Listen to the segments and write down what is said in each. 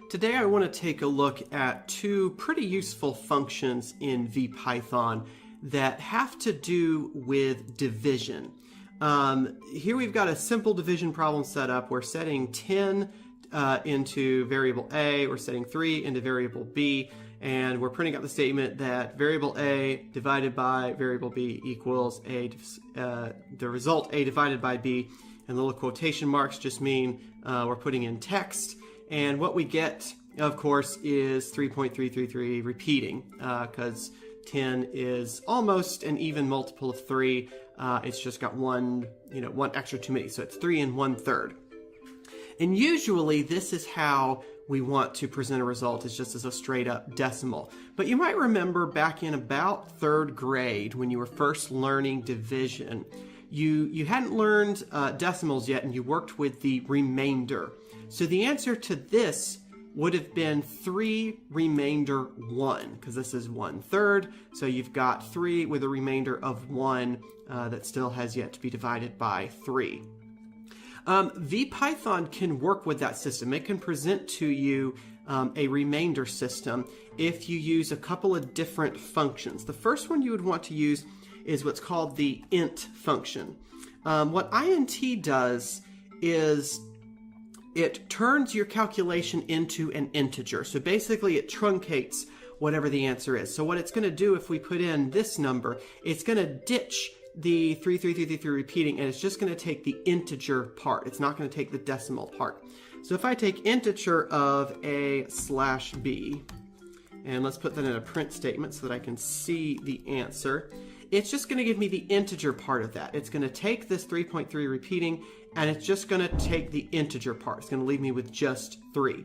Today I want to take a look at two pretty useful functions in VPython that have to do with division. Here we've got a simple division problem set up. We're setting 10 into variable A, we're setting 3 into variable B, and we're printing out the statement that variable A divided by variable B equals the result A divided by B, and the little quotation marks just mean we're putting in text. And what we get, of course, is 3.333 repeating, because 10 is almost an even multiple of 3. It's just got one extra too many, so it's 3 1/3. And usually this is how we want to present a result, is just as a straight up decimal. But you might remember back in about 3rd grade when you were first learning division, you hadn't learned decimals yet, and you worked with the remainder. So the answer to this would have been 3 remainder 1, because this is 1/3. So you've got 3 with a remainder of 1 that still has yet to be divided by 3. VPython can work with that system. It can present to you a remainder system if you use a couple of different functions. The first one you would want to use is what's called the Int function. What int does is it turns your calculation into an integer. So basically it truncates whatever the answer is. So what it's going to do if we put in this number, it's going to ditch the 33333 repeating, and it's just going to take the integer part. It's not going to take the decimal part. So if I take integer of a/b, and let's put that in a print statement so that I can see the answer, it's just going to give me the integer part of that. It's going to take this 3.3 repeating, and it's just going to take the integer part. It's going to leave me with just 3.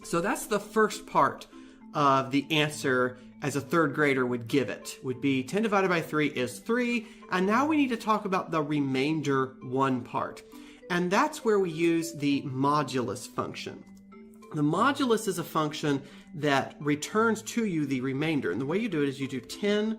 So that's the first part of the answer as a 3rd grader would give it. Would be 10 divided by 3 is 3. And now we need to talk about the remainder 1 part. And that's where we use the modulus function. The modulus is a function that returns to you the remainder. And the way you do it is you do 10%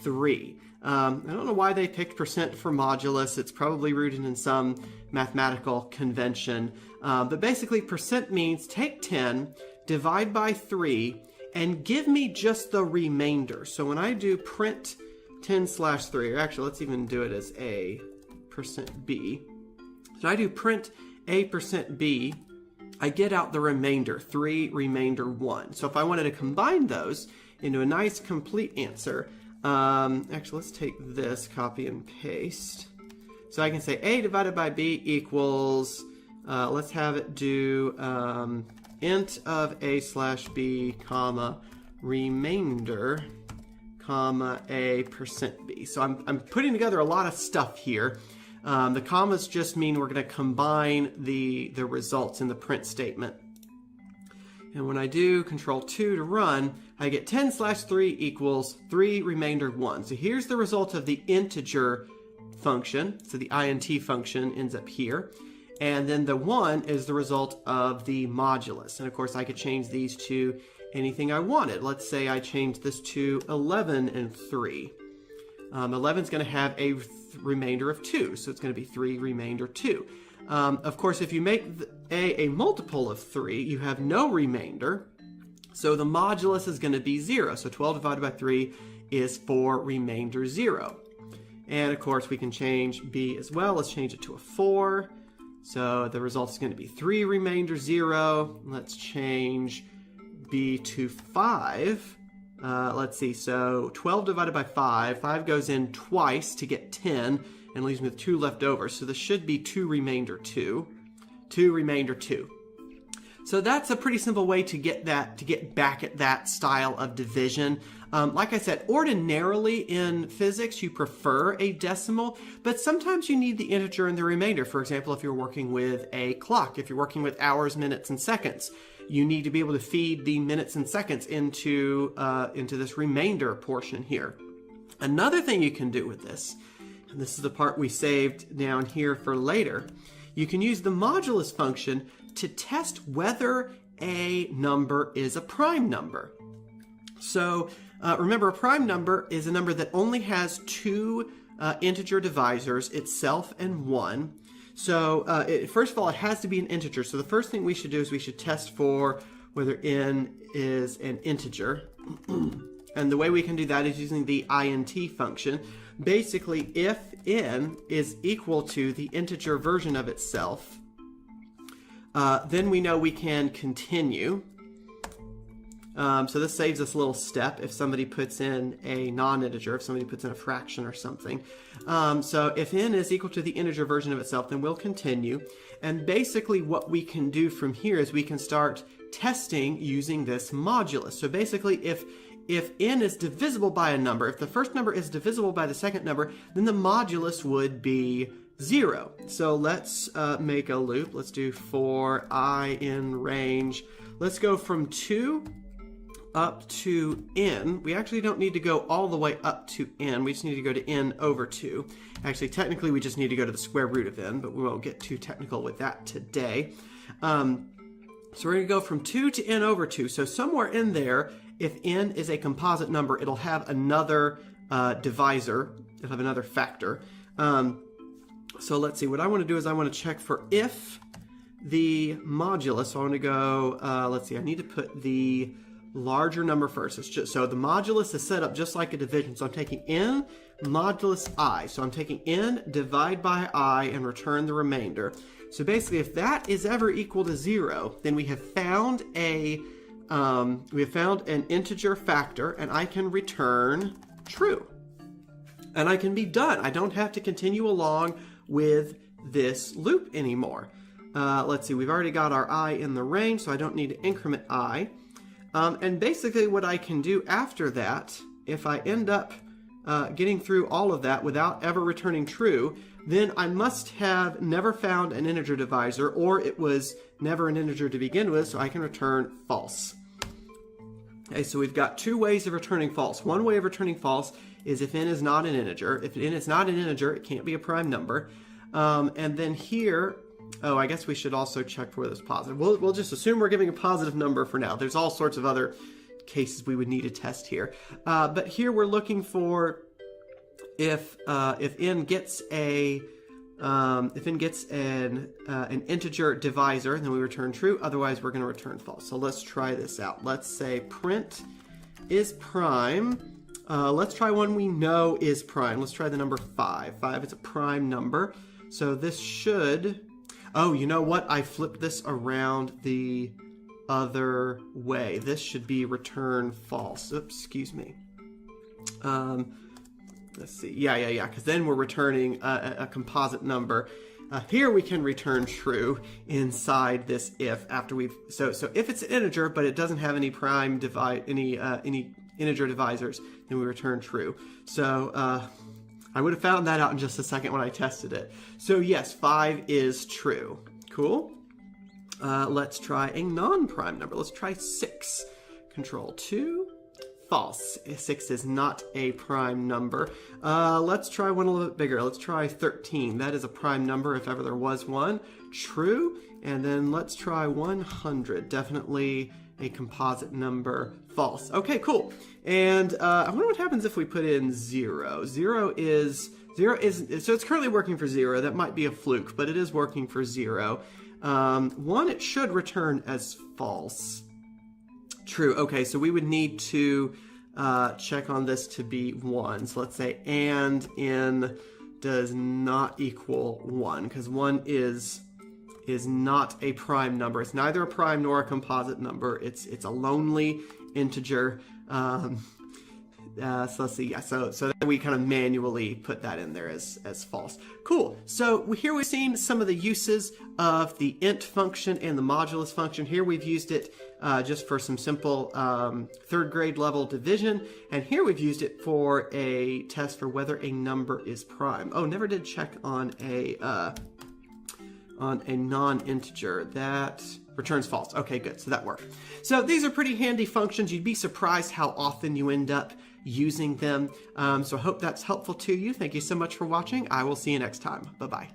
3. I don't know why they picked percent for modulus. It's probably rooted in some mathematical convention. But basically percent means take 10, divide by 3, and give me just the remainder. So when I do print 10/3, or actually let's even do it as a%b. So I do print a%b, I get out the remainder, 3 remainder 1. So if I wanted to combine those into a nice complete answer, actually let's take this, copy and paste. So I can say a divided by b equals, let's have it do int of a/b, comma, remainder, comma, a%b. So I'm putting together a lot of stuff here. The commas just mean we're going to combine the results in the print statement. And when I do Control-2 to run, I get 10/3 equals 3 remainder 1. So here's the result of the integer function. So the int function ends up here. And then the 1 is the result of the modulus. And of course I could change these to anything I wanted. Let's say I change this to 11 and 3. 11 is going to have a remainder of 2. So it's going to be 3 remainder 2. Of course, if you make a multiple of 3, you have no remainder. So the modulus is going to be 0. So 12 divided by 3 is 4 remainder 0. And of course, we can change b as well. Let's change it to a 4. So the result is going to be 3 remainder 0. Let's change b to 5. Let's see. So 12 divided by 5. 5 goes in twice to get 10. And leaves me with 2 left over. So this should be 2 remainder 2. 2 remainder 2. So that's a pretty simple way to get back at that style of division. Like I said, ordinarily in physics you prefer a decimal, but sometimes you need the integer and the remainder. For example, if you're working with a clock, if you're working with hours, minutes, and seconds, you need to be able to feed the minutes and seconds into this remainder portion here. Another thing you can do with this, and this is the part we saved down here for later, you can use the modulus function to test whether a number is a prime number. So remember, a prime number is a number that only has 2 integer divisors, itself and 1. So first of all, it has to be an integer. So the first thing we should do is we should test for whether n is an integer. And the way we can do that is using the int function. Basically, if n is equal to the integer version of itself, then we know we can continue. So this saves us a little step if somebody puts in a non-integer, if somebody puts in a fraction or something. So if n is equal to the integer version of itself, then we'll continue. And basically what we can do from here is we can start testing using this modulus. So basically if n is divisible by a number, if the first number is divisible by the second number, then the modulus would be 0. So let's make a loop. Let's do for I in range. Let's go from 2 up to n. We actually don't need to go all the way up to n. We just need to go to n over 2. Actually, technically, we just need to go to the square root of n, but we won't get too technical with that today. So we're going to go from 2 to n over 2. So somewhere in there, if n is a composite number, it'll have another divisor. It'll have another factor. So let's see. What I want to do is I want to check for if the modulus. So I want to go, let's see. I need to put the larger number first. It's just, so the modulus is set up just like a division. So I'm taking n modulus I. So I'm taking n, divide by I, and return the remainder. So basically, if that is ever equal to 0, then we have found an integer factor, and I can return true. And I can be done. I don't have to continue along with this loop anymore. Let's see, we've already got our I in the range, so I don't need to increment I. And basically what I can do after that, if I end up getting through all of that without ever returning true, then I must have never found an integer divisor, or it was never an integer to begin with, so I can return false. Okay, so we've got two ways of returning false. One way of returning false is if n is not an integer. If n is not an integer, it can't be a prime number. And then here, oh, I guess we should also check for whether it's positive. We'll just assume we're giving a positive number for now. There's all sorts of other cases we would need to test here. But here we're looking for if n gets an integer divisor, then we return true. Otherwise, we're going to return false. So let's try this out. Let's say print is prime. Let's try one we know is prime. Let's try the number 5. 5 is a prime number. So this should... Oh, you know what? I flipped this around the other way. This should be return false. Oops, excuse me. Let's see. Yeah. Because then we're returning a composite number. Here we can return true inside this if after we've so if it's an integer but it doesn't have any prime any integer divisors, then we return true. So I would have found that out in just a second when I tested it. So yes, 5 is true. Cool. Let's try a non-prime number. Let's try 6. Control 2. False. 6 is not a prime number. Let's try one a little bit bigger. Let's try 13. That is a prime number if ever there was one. True. And then let's try 100. Definitely a composite number. False. Okay, cool. And I wonder what happens if we put in 0. 0 is so it's currently working for 0. That might be a fluke, but it is working for 0. 1, it should return as false. True. Okay, so we would need to check on this to be 1. So let's say and n does not equal 1, because 1 is not a prime number. It's neither a prime nor a composite number. It's a lonely integer. So let's see. Yeah. So then we kind of manually put that in there as false. Cool. So here we've seen some of the uses of the int function and the modulus function. Here we've used it just for some simple 3rd grade level division, and here we've used it for a test for whether a number is prime. Oh, never did check on a non-integer. That returns false. Okay, good. So that worked. So these are pretty handy functions. You'd be surprised how often you end up using them. So I hope that's helpful to you. Thank you so much for watching. I will see you next time. Bye-bye.